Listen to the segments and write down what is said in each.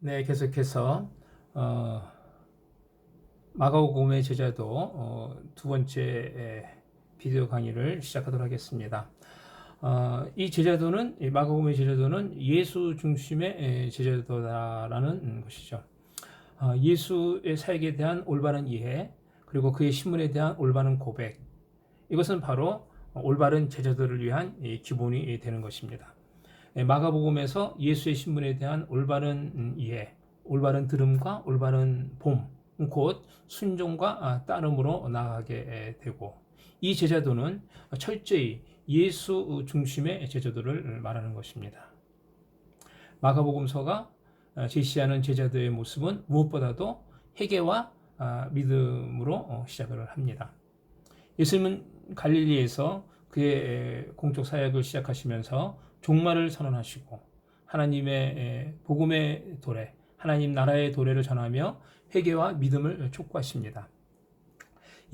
네, 계속해서 마가복음의 제자도 두 번째 비디오 강의를 시작하도록 하겠습니다. 이 제자도는 마가복음의 제자도는 예수 중심의 제자도다라는 것이죠. 예수의 사역에 대한 올바른 이해, 그리고 그의 신문에 대한 올바른 고백, 이것은 바로 올바른 제자들을 위한 기본이 되는 것입니다. 마가복음에서 예수의 신문에 대한 올바른 이해, 올바른 들음과 올바른 봄, 곧 순종과 따름으로 나아가게 되고, 이 제자도는 철저히 예수 중심의 제자도를 말하는 것입니다. 마가복음서가 제시하는 제자도의 모습은 무엇보다도 회개와 믿음으로 시작을 합니다. 예수님은 갈릴리에서 그의 공적 사역을 시작하시면서 종말을 선언하시고 하나님의 복음의 도래, 하나님 나라의 도래를 전하며 회개와 믿음을 촉구하십니다.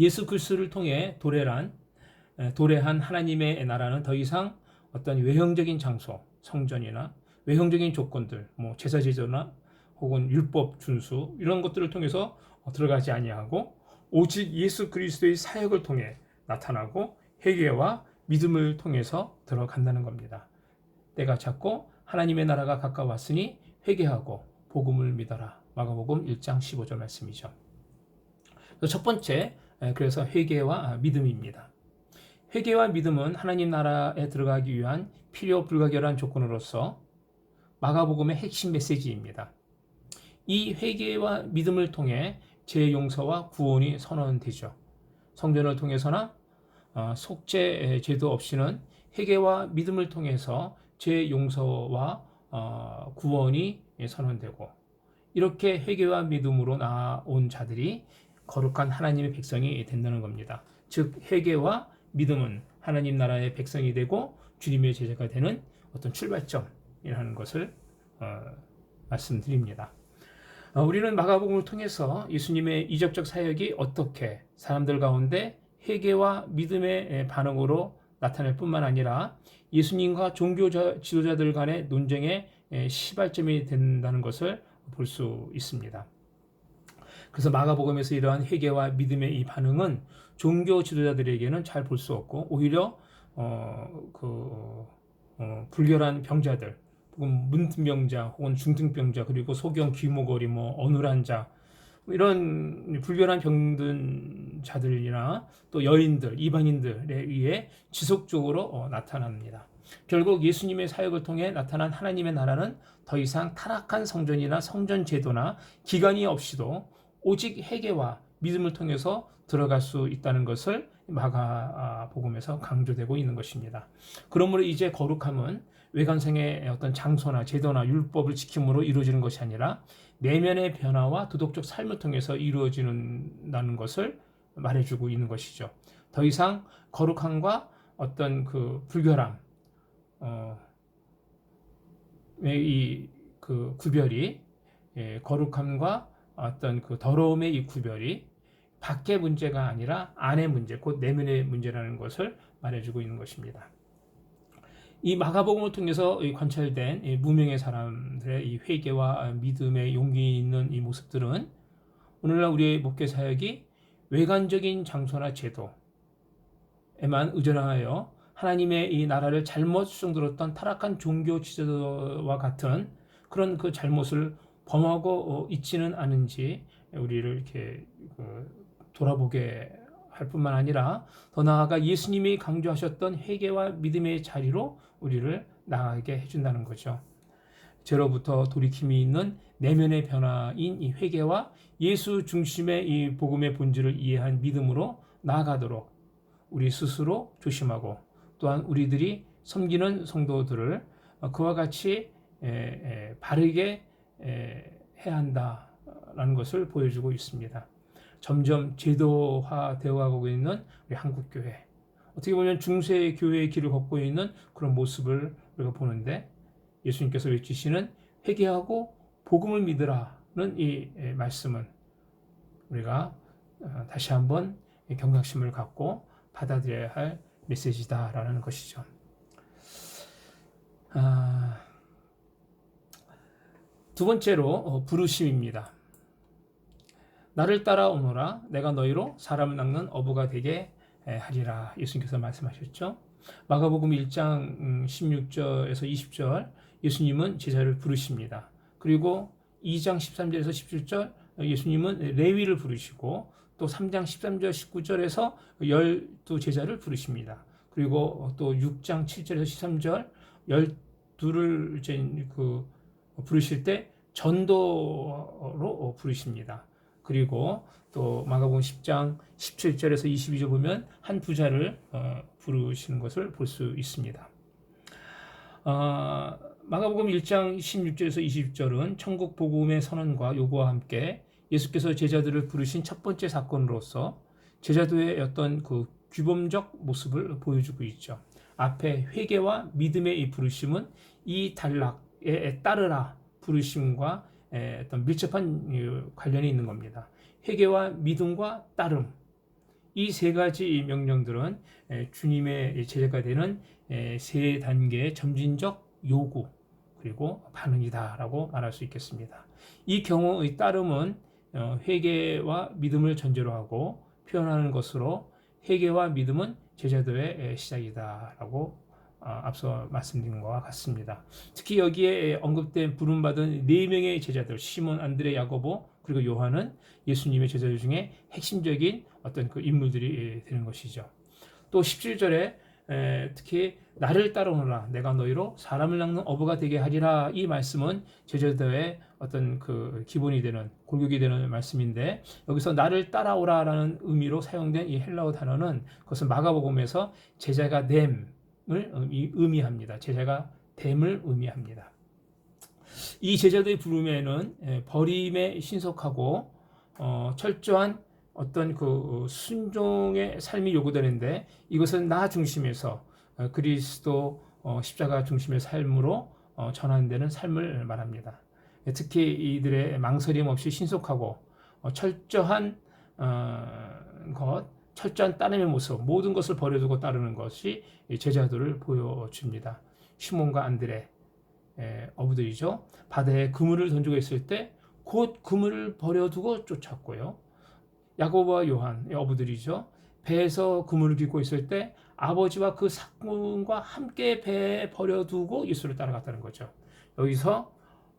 예수 그리스도를 통해 도래한 하나님의 나라는 더 이상 어떤 외형적인 장소, 성전이나 외형적인 조건들, 제사 제도나 혹은 율법 준수 이런 것들을 통해서 들어가지 아니하고 오직 예수 그리스도의 사역을 통해 나타나고 회개와 믿음을 통해서 들어간다는 겁니다. 때가 찼고 하나님의 나라가 가까웠으니 회개하고 복음을 믿어라. 마가복음 1장 15절 말씀이죠. 첫 번째, 그래서 회개와 믿음입니다. 회개와 믿음은 하나님 나라에 들어가기 위한 필요 불가결한 조건으로서 마가복음의 핵심 메시지입니다. 이 회개와 믿음을 통해 죄 용서와 구원이 선언되죠. 성전을 통해서나 속죄 제도 없이는 회개와 믿음을 통해서 죄 용서와 구원이 선언되고, 이렇게 회개와 믿음으로 나온 자들이 거룩한 하나님의 백성이 된다는 겁니다. 즉 회개와 믿음은 하나님 나라의 백성이 되고 주님의 제자가 되는 어떤 출발점이라는 것을 말씀드립니다. 우리는 마가복음을 통해서 예수님의 이적적 사역이 어떻게 사람들 가운데 회개와 믿음의 반응으로 나타날 뿐만 아니라 예수님과 종교 지도자들 간의 논쟁의 시발점이 된다는 것을 볼 수 있습니다. 그래서 마가복음에서 이러한 회개와 믿음의 이 반응은 종교 지도자들에게는 잘 볼 수 없고, 오히려 불결한 병자들, 혹은 문둥병자, 혹은 중등병자, 그리고 소경, 귀모거리, 어눌한 자, 이런 불결한 병든 자들이나 또 여인들, 이방인들에 의해 지속적으로 나타납니다. 결국 예수님의 사역을 통해 나타난 하나님의 나라는 더 이상 타락한 성전이나 성전 제도나 기간이 없이도 오직 회개와 믿음을 통해서 들어갈 수 있다는 것을 마가복음에서 강조되고 있는 것입니다. 그러므로 이제 거룩함은 외관상의 어떤 장소나 제도나 율법을 지킴으로 이루어지는 것이 아니라 내면의 변화와 도덕적 삶을 통해서 이루어지는다는 것을 말해주고 있는 것이죠. 더 이상 거룩함과 어떤 그 불결함, 그 구별이, 거룩함과 어떤 그 더러움의 이 구별이 밖의 문제가 아니라 안의 문제, 곧 내면의 문제라는 것을 말해주고 있는 것입니다. 이 마가복음을 통해서 관찰된 무명의 사람들의 이 회개와 믿음의 용기 있는 이 모습들은 오늘날 우리의 목회 사역이 외관적인 장소나 제도에만 의존하여 하나님의 이 나라를 잘못 수정들었던 타락한 종교 지도와 같은 그런 그 잘못을 범하고 있지는 않은지 우리를 이렇게 돌아보게 할 뿐만 아니라 더 나아가 예수님이 강조하셨던 회개와 믿음의 자리로 우리를 나아가게 해준다는 거죠. 죄로부터 돌이킴이 있는 내면의 변화인 이 회개와 예수 중심의 이 복음의 본질을 이해한 믿음으로 나아가도록 우리 스스로 조심하고, 또한 우리들이 섬기는 성도들을 그와 같이 바르게 해야 한다라는 것을 보여주고 있습니다. 점점 제도화되어가고 있는 우리 한국교회, 어떻게 보면 중세 교회의 길을 걷고 있는 그런 모습을 우리가 보는데, 예수님께서 외치시는 회개하고 복음을 믿으라는 이 말씀은 우리가 다시 한번 경각심을 갖고 받아들여야 할 메시지다라는 것이죠. 두 번째로 부르심입니다. 나를 따라오너라 내가 너희로 사람을 낚는 어부가 되게 하리라. 예수님께서 말씀하셨죠. 마가복음 1장 16절에서 20절 예수님은 제자를 부르십니다. 그리고 2장 13절에서 17절 예수님은 레위를 부르시고 또 3장 13절 19절에서 12제자를 부르십니다. 그리고 또 6장 7절에서 13절 12를 이제 부르실 때 전도로 부르십니다. 그리고 또 마가복음 10장 17절에서 22절 보면 한 부자를 부르시는 것을 볼 수 있습니다. 마가복음 1장 16절에서 20절은 천국 복음의 선언과 요구와 함께 예수께서 제자들을 부르신 첫 번째 사건으로서 제자도의 어떤 그 규범적 모습을 보여주고 있죠. 앞에 회개와 믿음의 이 부르심은 이 단락에 따르라 부르심과 어떤 밀접한 관련이 있는 겁니다. 회개와 믿음과 따름, 이 세 가지 명령들은 주님의 제자가 되는 세 단계의 점진적 요구 그리고 반응이다라고 말할 수 있겠습니다. 이 경우의 따름은 회개와 믿음을 전제로 하고 표현하는 것으로 회개와 믿음은 제자도의 시작이다라고 앞서 말씀드린 것과 같습니다. 특히 여기에 언급된 부름받은 4명의 제자들 시몬, 안드레, 야고보 그리고 요한은 예수님의 제자들 중에 핵심적인 어떤 그 인물들이 되는 것이죠. 또 17절에 특히 나를 따라오너라 내가 너희로 사람을 낚는 어부가 되게 하리라 이 말씀은 제자도의 어떤 그 기본이 되는 골격이 되는 말씀인데 여기서 나를 따라오라라는 의미로 사용된 이 헬라어 단어는 그것은 마가복음에서 제자가 됨을 의미합니다. 제자가 됨을 의미합니다. 이 제자들의 부름에는 버림에 신속하고 철저한 어떤 그 순종의 삶이 요구되는데 이것은 나 중심에서 그리스도 십자가 중심의 삶으로 전환되는 삶을 말합니다. 특히 이들의 망설임 없이 신속하고 철저한 철저한 따름의 모습, 모든 것을 버려두고 따르는 것이 제자들을 보여줍니다. 시몬과 안드레 어부들이죠. 바다에 그물을 던지고 있을 때 곧 그물을 버려두고 쫓았고요. 야고보와 요한 어부들이죠. 배에서 그물을 깃고 있을 때 아버지와 그 삭군과 함께 배에 버려두고 예수를 따라갔다는 거죠. 여기서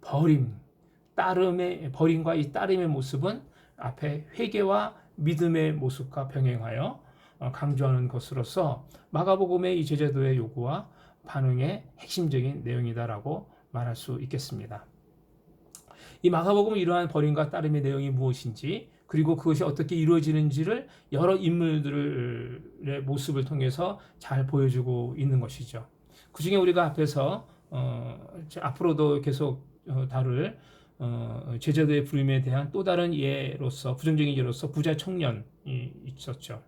버림과 이 따름의 모습은 앞에 회개와 믿음의 모습과 병행하여 강조하는 것으로서 마가복음의 이 제자도의 요구와 반응의 핵심적인 내용이다라고 말할 수 있겠습니다. 이 마가복음은 이러한 버림과 따름의 내용이 무엇인지 그리고 그것이 어떻게 이루어지는지를 여러 인물들의 모습을 통해서 잘 보여주고 있는 것이죠. 그 중에 우리가 앞에서 앞으로도 계속 다룰 제자도의 부름에 대한 또 다른 예로서 부정적인 예로서 부자 청년이 있었죠.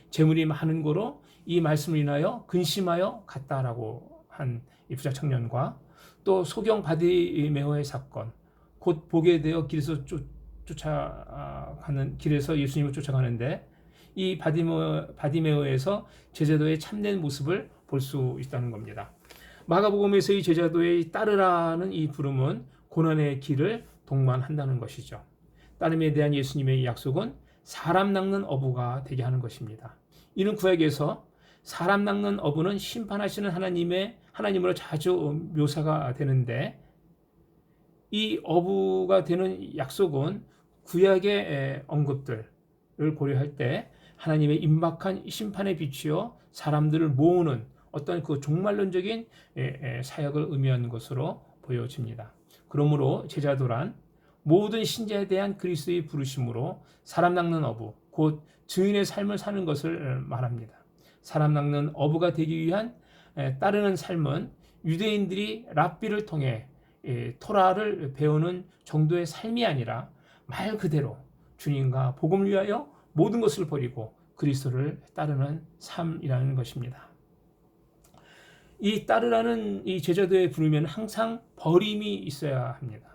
재물이 많은 고로 이 말씀을 인하여 근심하여 갔다라고 한 이 부자 청년과 또 소경 바디메오의 사건 곧 보게 되어 길에서 길에서 예수님을 쫓아가는데 이 바디메오에서 제자도의 참된 모습을 볼 수 있다는 겁니다. 마가복음에서 이 제자도의 따르라는 이 부름은 고난의 길을 동반한다는 것이죠. 따름에 대한 예수님의 약속은 사람 낚는 어부가 되게 하는 것입니다. 이는 구약에서 사람 낚는 어부는 심판하시는 하나님으로 자주 묘사가 되는데 이 어부가 되는 약속은 구약의 언급들을 고려할 때 하나님의 임박한 심판에 비추어 사람들을 모으는 어떤 그 종말론적인 사역을 의미하는 것으로 보여집니다. 그러므로 제자도란 모든 신자에 대한 그리스도의 부르심으로 사람 낚는 어부, 곧 증인의 삶을 사는 것을 말합니다. 사람 낚는 어부가 되기 위한 따르는 삶은 유대인들이 랍비를 통해 토라를 배우는 정도의 삶이 아니라 말 그대로 주님과 복음을 위하여 모든 것을 버리고 그리스도를 따르는 삶이라는 것입니다. 이 따르라는 이 제자도의 부르면 항상 버림이 있어야 합니다.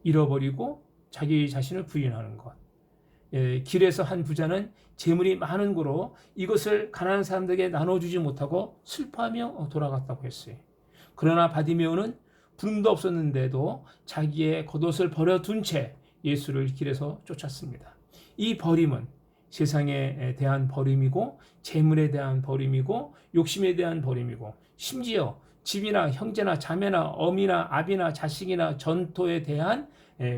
잃어버리고 자기 자신을 부인하는 것. 길에서 한 부자는 재물이 많은 고로 이것을 가난한 사람들에게 나눠주지 못하고 슬퍼하며 돌아갔다고 했어요. 그러나 바디메오는 부름도 없었는데도 자기의 겉옷을 버려둔 채 예수를 길에서 쫓았습니다. 이 버림은 세상에 대한 버림이고 재물에 대한 버림이고 욕심에 대한 버림이고 심지어 집이나 형제나 자매나 어미나 아비나 자식이나 전토에 대한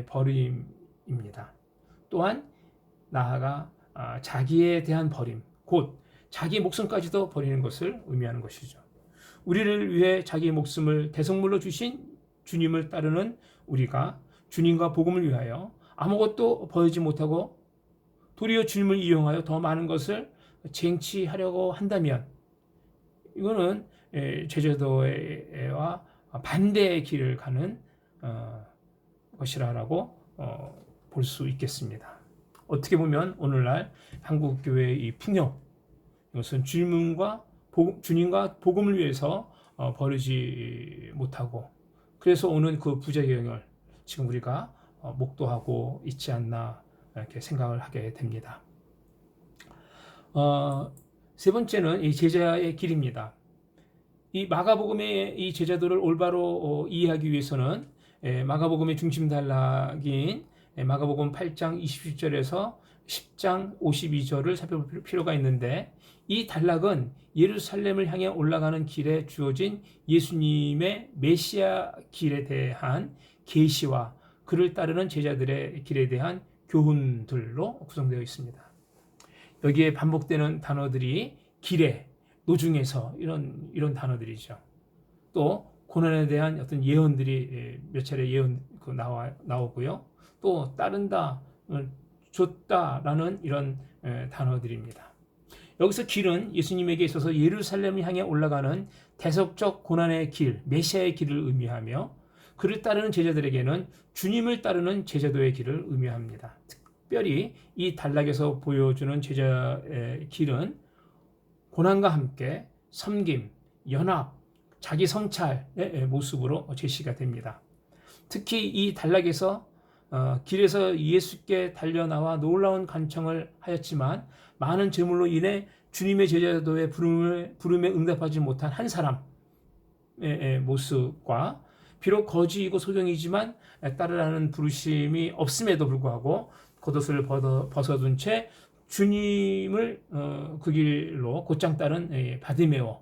버림입니다. 또한 나아가 자기에 대한 버림, 곧 자기 목숨까지도 버리는 것을 의미하는 것이죠. 우리를 위해 자기 목숨을 대성물로 주신 주님을 따르는 우리가 주님과 복음을 위하여 아무것도 버리지 못하고 도리어 주님을 이용하여 더 많은 것을 쟁취하려고 한다면 이거는 제자도와 반대의 길을 가는 것이라고 볼 수 있겠습니다. 어떻게 보면 오늘날 한국교회의 이 풍요, 이것은 주님과 복음을 위해서 버리지 못하고 그래서 오는 그 부작용을 지금 우리가 목도하고 있지 않나 이렇게 생각을 하게 됩니다. 세 번째는 이 제자의 길입니다. 이 마가복음의 이 제자도를 올바로 이해하기 위해서는 마가복음의 중심 단락인 마가복음 8장 27절에서 10장 52절을 살펴볼 필요가 있는데 이 단락은 예루살렘을 향해 올라가는 길에 주어진 예수님의 메시아 길에 대한 계시와 그를 따르는 제자들의 길에 대한 교훈들로 구성되어 있습니다. 여기에 반복되는 단어들이 길에, 노중에서 이런 단어들이죠. 또 고난에 대한 어떤 예언들이 몇 차례 나오고요. 또 따른다, 줬다라는 이런 단어들입니다. 여기서 길은 예수님에게 있어서 예루살렘을 향해 올라가는 대속적 고난의 길, 메시아의 길을 의미하며 그를 따르는 제자들에게는 주님을 따르는 제자도의 길을 의미합니다. 특별히 이 단락에서 보여주는 제자의 길은 고난과 함께 섬김, 연합, 자기 성찰의 모습으로 제시가 됩니다. 특히 이 단락에서 길에서 예수께 달려나와 놀라운 간청을 하였지만 많은 재물로 인해 주님의 제자도의 부름에 응답하지 못한 한 사람의 모습과 비록 거지이고 소경이지만 따르라는 부르심이 없음에도 불구하고 겉옷을 벗어둔 채 주님을 그 길로 곧장 따른 바디메오의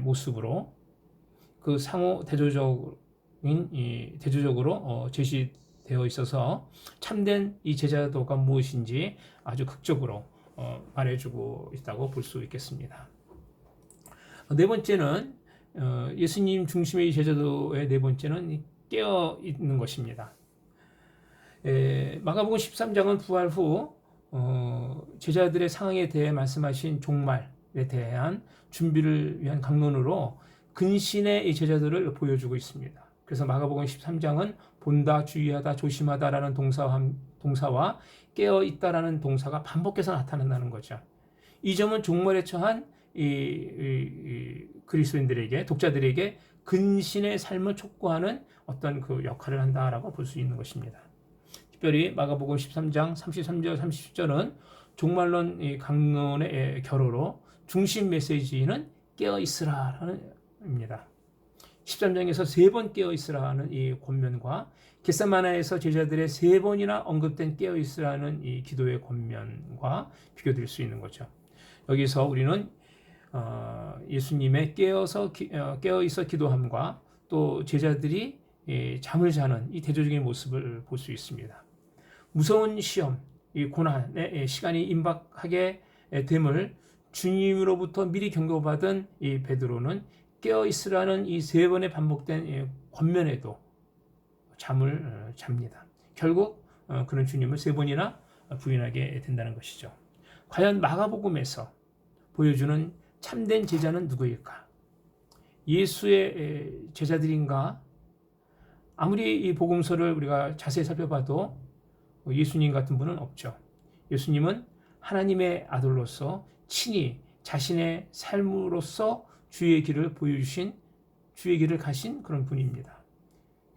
모습으로 그 상호 대조적으로 제시되어 있어서 참된 이 제자도가 무엇인지 아주 극적으로 말해주고 있다고 볼 수 있겠습니다. 네 번째는 예수님 중심의 제자도의 네 번째는 깨어 있는 것입니다. 마가복음 13장은 부활 후 제자들의 상황에 대해 말씀하신 종말에 대한 준비를 위한 강론으로 근신의 제자들을 보여주고 있습니다. 그래서 마가복음 13장은 본다, 주의하다, 조심하다라는 동사와 깨어 있다라는 동사가 반복해서 나타난다는 거죠. 이 점은 종말에 처한 이 그리스도인들에게, 독자들에게 근신의 삶을 촉구하는 어떤 그 역할을 한다라고 볼 수 있는 것입니다. 특별히 마가복음 13장 33절 30절은 종말론 강론의 결어로 중심 메시지는 깨어 있으라라는 입니다. 13장에서 3번 깨어 있으라는 이 권면과 겟세마네에서 제자들의 3번이나 언급된 깨어 있으라는 이 기도의 권면과 비교될 수 있는 거죠. 여기서 우리는 예수님의 깨어 있어 기도함과 또 제자들이 잠을 자는 이 대조적인 모습을 볼 수 있습니다. 무서운 시험, 이 고난의 시간이 임박하게 됨을 주님으로부터 미리 경고받은 이 베드로는 깨어 있으라는 이 3번에 반복된 권면에도 잠을 잡니다. 결국 그는 주님을 3번이나 부인하게 된다는 것이죠. 과연 마가복음에서 보여주는 참된 제자는 누구일까? 예수의 제자들인가? 아무리 이 복음서를 우리가 자세히 살펴봐도 예수님 같은 분은 없죠. 예수님은 하나님의 아들로서 친히 자신의 삶으로서 주의 길을 보여주신, 주의 길을 가신 그런 분입니다.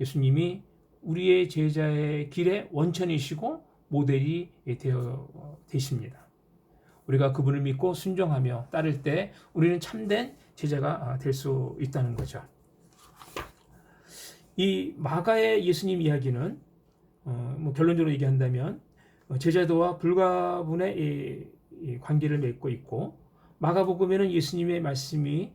예수님이 우리의 제자의 길의 원천이시고 모델이 되십니다. 우리가 그분을 믿고 순종하며 따를 때 우리는 참된 제자가 될 수 있다는 거죠. 이 마가의 예수님 이야기는 뭐 결론적으로 얘기한다면 제자도와 불가분의 이 관계를 맺고 있고, 마가복음에는 예수님의 말씀이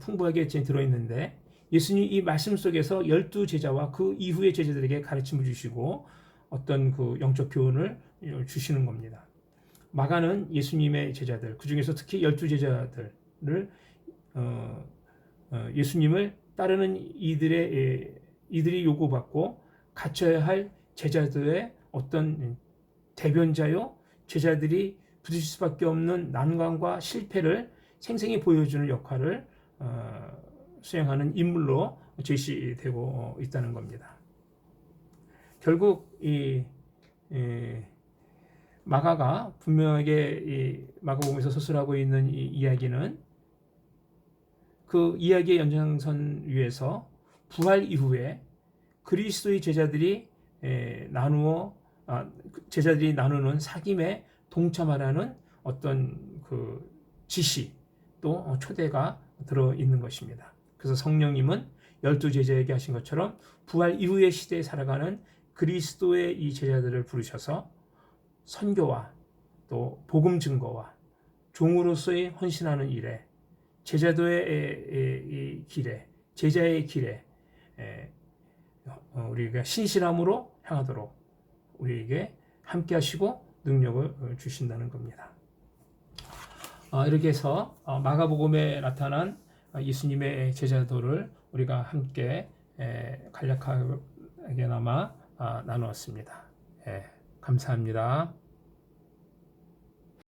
풍부하게 들어있는데, 예수님 이 말씀 속에서 12제자와 그 이후의 제자들에게 가르침을 주시고 어떤 그 영적 교훈을 주시는 겁니다. 마가는 예수님의 제자들, 그 중에서 특히 12제자들을 예수님을 따르는 이들이 요구받고 갖춰야 할 제자들의 어떤 대변자요, 제자들이 부딪힐 수밖에 없는 난관과 실패를 생생히 보여주는 역할을 수행하는 인물로 제시되고 있다는 겁니다. 결국 이 마가가 분명하게 이 마가복음에서 서술하고 있는 이 이야기는 그 이야기의 연장선 위에서 부활 이후에 그리스도의 제자들이 나누는 사귐에 동참하라는 어떤 그 지시 또 초대가 들어 있는 것입니다. 그래서 성령님은 12제자에게 하신 것처럼 부활 이후의 시대에 살아가는 그리스도의 이 제자들을 부르셔서 선교와 또 복음 증거와 종으로서의 헌신하는 일에, 제자도의 이 길에, 제자의 길에 우리가 신실함으로 향하도록 우리에게 함께 하시고 능력을 주신다는 겁니다. 이렇게 해서 마가복음에 나타난 예수님의 제자도를 우리가 함께 간략하게나마 나누었습니다. 감사합니다.